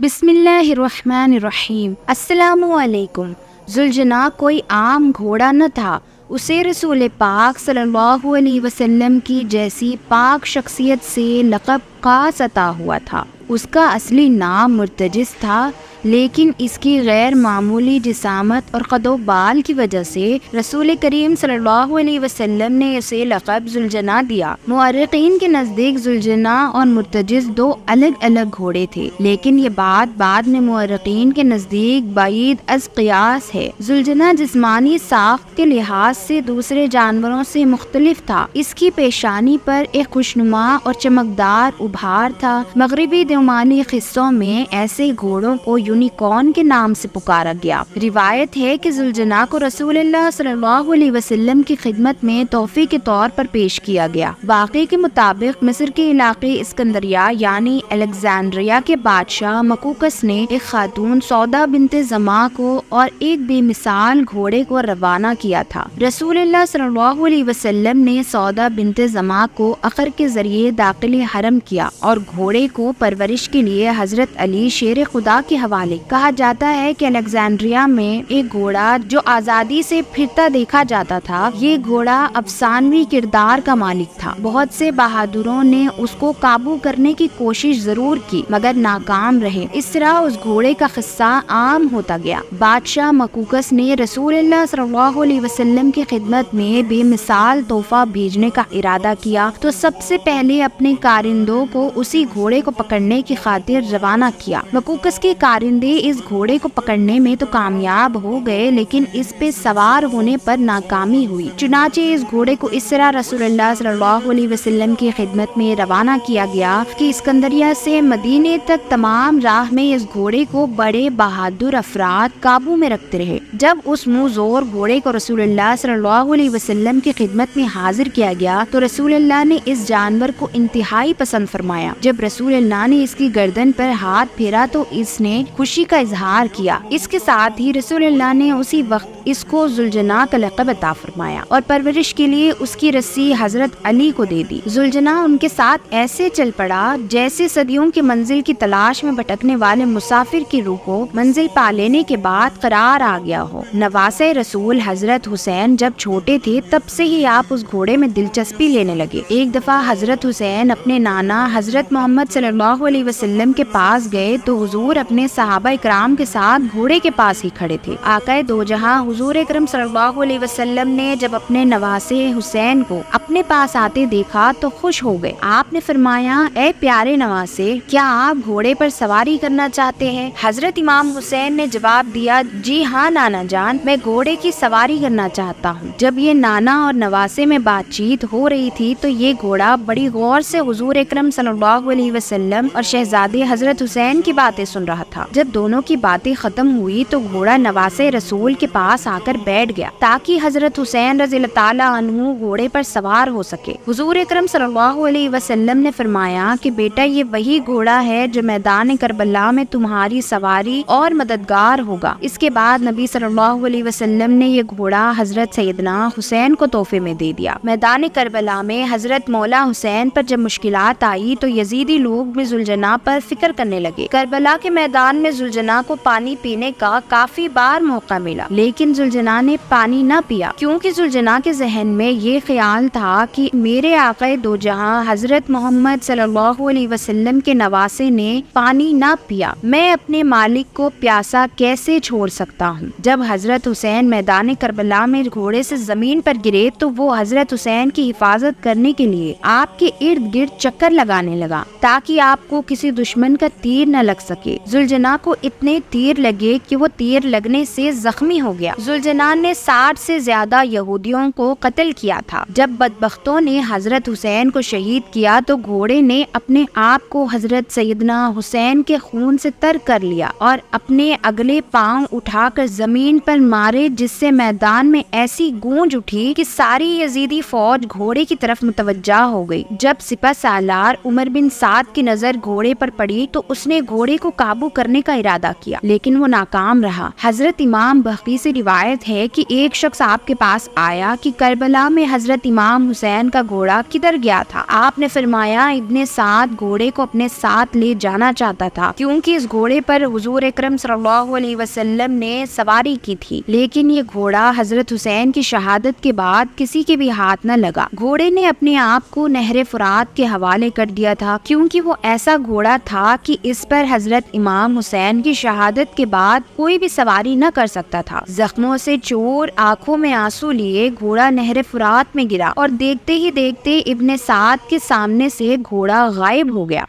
بسم اللہ الرحمن الرحیم۔ السلام علیکم۔ ذوالجناح کوئی عام گھوڑا نہ تھا، اسے رسول پاک صلی اللہ علیہ وسلم کی جیسی پاک شخصیت سے لقب خاص عطا ہوا تھا۔ اس کا اصلی نام مرتجس تھا، لیکن اس کی غیر معمولی جسامت اور قد و بال کی وجہ سے رسول کریم صلی اللہ علیہ وسلم نے اسے لقب ذوالجناح دیا۔ مورخین کے نزدیک ذوالجناح اور مرتجس دو الگ الگ گھوڑے تھے، لیکن یہ بات بعد میں مورخین کے نزدیک بعید از قیاس ہے۔ ذوالجناح جسمانی ساخت کے لحاظ سے دوسرے جانوروں سے مختلف تھا۔ اس کی پیشانی پر ایک خوشنما اور چمکدار ابھار تھا۔ مغربی دیومانی قصوں میں ایسے گھوڑوں کو یونیکارن کے نام سے پکارا گیا۔ روایت ہے کہ ذوالجناح کو رسول اللہ صلی اللہ علیہ وسلم کی خدمت میں تحفے کے طور پر پیش کیا گیا۔ واقعے کے مطابق مصر کے علاقے اسکندریہ یعنی الیگزینڈریا کے بادشاہ مکوکس نے ایک خاتون سودا بنت زمعہ کو اور ایک بے مثال گھوڑے کو روانہ کیا تھا۔ رسول اللہ صلی اللہ علیہ وسلم نے سودا بنت زمعہ کو عقر کے ذریعے داخل حرم کیا اور گھوڑے کو پرورش کے لیے حضرت علی شیر خدا کے حوالے۔ کہا جاتا ہے کہ الیگزینڈریا میں ایک گھوڑا جو آزادی سے پھرتا دیکھا جاتا تھا، یہ گھوڑا افسانوی کردار کا مالک تھا۔ بہت سے بہادروں نے اس کو قابو کرنے کی کوشش ضرور کی مگر ناکام رہے۔ اس طرح اس گھوڑے کا قصہ عام ہوتا گیا۔ بادشاہ مکوکس نے رسول اللہ صلی اللہ علیہ وسلم کی خدمت میں بے مثال تحفہ بھیجنے کا ارادہ کیا تو سب سے پہلے اپنے کارندوں کو اسی گھوڑے کو پکڑنے کی خاطر روانہ کیا۔ مکوکس کے کارندے اس گھوڑے کو پکڑنے میں تو کامیاب ہو گئے، لیکن اس پہ سوار ہونے پر ناکامی ہوئی۔ چنانچہ اس گھوڑے کو اس طرح رسول اللہ صلی اللہ علیہ وسلم کی خدمت میں روانہ کیا گیا کہ اسکندریہ سے مدینے تک تمام راہ میں اس گھوڑے کو بڑے بہادر افراد قابو میں رکھتے رہے۔ جب اس منہ زور گھوڑے کو رسول اللہ صلی اللہ علیہ وسلم کی خدمت میں حاضر کیا گیا تو رسول اللہ نے اس جانور کو انتہائی پسند فرمایا۔ جب رسول اللہ نے اس کی گردن پر ہاتھ پھیرا تو اس نے خوشی کا اظہار کیا۔ اس کے ساتھ ہی رسول اللہ نے اسی وقت اس کو ذوالجناح کا لقب عطا فرمایا اور پرورش کے لیے اس کی رسی حضرت علی کو دے دی۔ ذوالجناح ان کے ساتھ ایسے چل پڑا جیسے صدیوں کی منزل کی تلاش میں بھٹکنے والے مسافر کی روح کو منزل پا لینے کے بعد قرار آ گیا ہو۔ نواسۂ رسول حضرت حسین جب چھوٹے تھے تب سے ہی آپ اس گھوڑے میں دلچسپی لینے لگے۔ ایک دفعہ حضرت حسین اپنے نانا حضرت محمد صلی اللہ علیہ وسلم کے پاس گئے تو حضور اپنے صحابہ اکرام کے ساتھ گھوڑے کے پاس ہی کھڑے تھے۔ آقا دو جہاں حضور اکرم صلی اللہ علیہ وسلم نے جب اپنے نواسے حسین کو اپنے پاس آتے دیکھا تو خوش ہو گئے۔ آپ نے فرمایا، اے پیارے نواسے، کیا آپ گھوڑے پر سواری کرنا چاہتے ہیں؟ حضرت امام حسین نے جواب دیا، جی ہاں نانا جان، میں گھوڑے کی سواری کرنا چاہتا ہوں۔ جب یہ نانا اور نواسے میں بات چیت ہو رہی تھی تو یہ گھوڑا بڑی غور سے حضور اکرم صلی اللہ علیہ وسلم اور شہزادے حضرت حسین کی باتیں سن رہا تھا۔ جب دونوں کی باتیں ختم ہوئی تو گھوڑا نواسے رسول کے پاس آ کر بیٹھ گیا تاکہ حضرت حسین رضی اللہ تعالیٰ عنہ گھوڑے پر سوار ہو سکے۔ حضور اکرم صلی اللہ علیہ وسلم نے فرمایا کہ بیٹا، یہ وہی گھوڑا ہے جو میدان کربلا میں تمہاری سواری اور مددگار ہوگا۔ اس کے بعد نبی صلی اللہ علیہ وسلم نے یہ گھوڑا حضرت سیدنا حسین کو تحفے میں دے دیا۔ میدان کربلا میں حضرت مولا حسین پر جب مشکلات آئی تو یزیدی لوگ بھی ذوالجناح پر فکر کرنے لگے۔ کربلا کے میدان میں ذوالجناح کو پانی پینے کا کافی بار موقع ملا، لیکن ذوالجناح نے پانی نہ پیا، کیونکہ ذوالجناح کے ذہن میں یہ خیال تھا کہ میرے آقا دو جہاں حضرت محمد صلی اللہ علیہ وسلم کے نواسے نے پانی نہ پیا، میں اپنے مالک کو پیاسا کیسے چھوڑ سکتا ہوں۔ جب حضرت حسین میدان کربلا میں گھوڑے سے زمین پر گرے تو وہ حضرت حسین کی حفاظت کرنے کے لیے آپ کے ارد گرد چکر لگانے لگا تاکہ آپ کو کسی دشمن کا تیر نہ لگ سکے۔ ذوالجناح کو اتنے تیر لگے کہ وہ تیر لگنے سے زخمی ہو گیا۔ ذوالجناح نے 60 سے زیادہ یہودیوں کو قتل کیا تھا۔ جب بدبختوں نے حضرت حسین کو شہید کیا تو گھوڑے نے اپنے آپ کو حضرت سیدنا حسین کے خون سے تر کر لیا اور اپنے اگلے پاؤں اٹھا کر زمین پر مارے، جس سے میدان میں ایسی گونج اٹھی کہ ساری یزیدی فوج گھوڑے کی طرف متوجہ ہو گئی۔ جب سپہ سالار عمر بن سعد کی نظر گھوڑے پر پڑی تو اس نے گھوڑے کو قابو کرنے کا ارادہ کیا لیکن وہ ناکام رہا۔ حضرت امام بخی سے روایت ہے کہ ایک شخص آپ کے پاس آیا کہ کربلا میں حضرت امام حسین کا گھوڑا کدھر گیا تھا۔ آپ نے فرمایا ابن سعد گھوڑے کو اپنے ساتھ لے جانا چاہتا تھا کیونکہ اس گھوڑے پر حضور اکرم صلی اللہ علیہ وسلم نے سواری کی تھی، لیکن یہ گھوڑا حضرت حسین کی شہادت کے بعد کسی کے بھی ہاتھ نہ لگا۔ گھوڑے نے اپنے آپ کو نہر فرات کے حوالے کر دیا تھا کیونکہ وہ ایسا گھوڑا تھا کہ اس پر حضرت امام حسین کی شہادت کے بعد کوئی بھی سواری نہ کر سکتا تھا۔ زخموں سے چور، آنکھوں میں آنسو لیے گھوڑا نہر فرات میں گرا اور دیکھتے ہی دیکھتے ابن سعد کے سامنے سے گھوڑا غائب ہو گیا۔